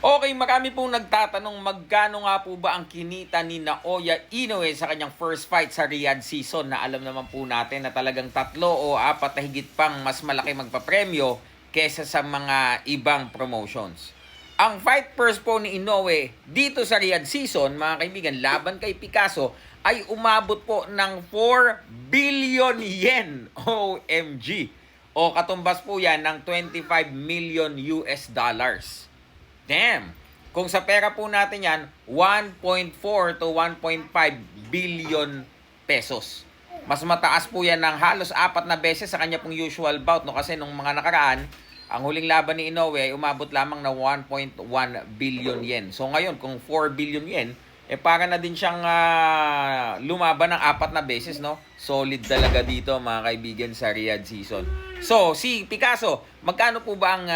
Okay, marami pong nagtatanong magkano nga po ba ang kinita ni Naoya Inoue sa kanyang first fight sa Riyadh season na alam naman po natin na talagang 3 o 4 na higit pang mas malaki magpapremyo kesa sa mga ibang promotions. Ang fight purse po ni Inoue dito sa Riyadh season, mga kaibigan, laban kay Picasso ay umabot po ng 4 billion yen. OMG! O katumbas po yan ng 25 million US dollars. Damn! Kung sa pera po natin yan, 1.4 to 1.5 billion pesos. Mas mataas po yan ng halos 4 na beses sa kanya pong usual bout. No? Kasi nung mga nakaraan, ang huling laban ni Inoue ay umabot lamang na 1.1 billion yen. So ngayon, kung 4 billion yen, para na din siyang lumaban ng 4 na beses. No? Solid talaga dito mga kaibigan sa Riyadh season. So, si Picasso, magkano po ba ang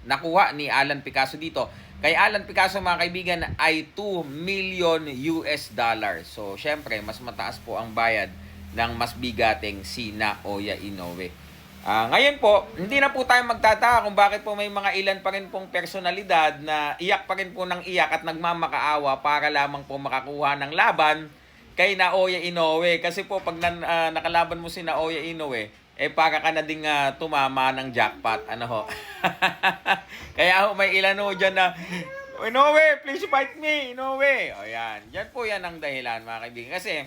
nakuha ni Alan Picasso dito? Kay Alan Picasso, mga kaibigan, ay 2 million US dollars. So, syempre, mas mataas po ang bayad ng mas bigating si Naoya Inoue. Ngayon po, hindi na po tayo magtataka kung bakit po may mga ilan pa rin pong personalidad na iyak pa rin po ng iyak at nagmamakaawa para lamang po makakuha ng laban kay Naoya Inoue. Kasi po, pag nakalaban mo si Naoya Inoue, para ka na ding tumama ng jackpot. Ano ho? Kaya ho, may ilan ho dyan na, Inoue, please fight me, Inoue. O yan. Yan po yan ang dahilan, mga kaibigan. Kasi,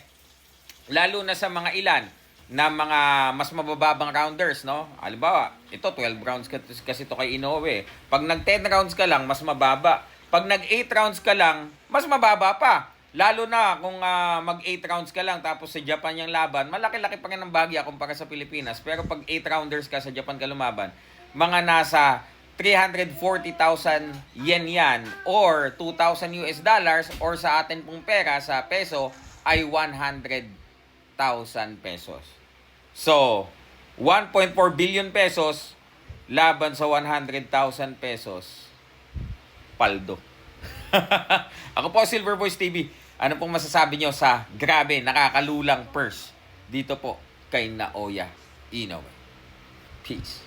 lalo na sa mga ilan na mga mas mabababang rounders, no? Halimbawa, ito, 12 rounds kasi ito kay Inoue. Pag nag-10 rounds ka lang, mas mababa. Pag nag-8 rounds ka lang, mas mababa pa. Lalo na kung mag-8 rounds ka lang tapos sa Japan yung laban, malaki-laki pa rin ang bagya kumpara sa Pilipinas. Pero pag 8 rounders ka sa Japan ka lumaban, mga nasa 340,000 yen yan or 2,000 US dollars or sa atin pong pera sa peso ay 100,000 pesos. So, 1.4 billion pesos laban sa 100,000 pesos. Paldo. Ako po, Silver Voice TV. Ano pong masasabi nyo sa grabe, nakakalulang purse dito po kay Naoya Inoue? Peace.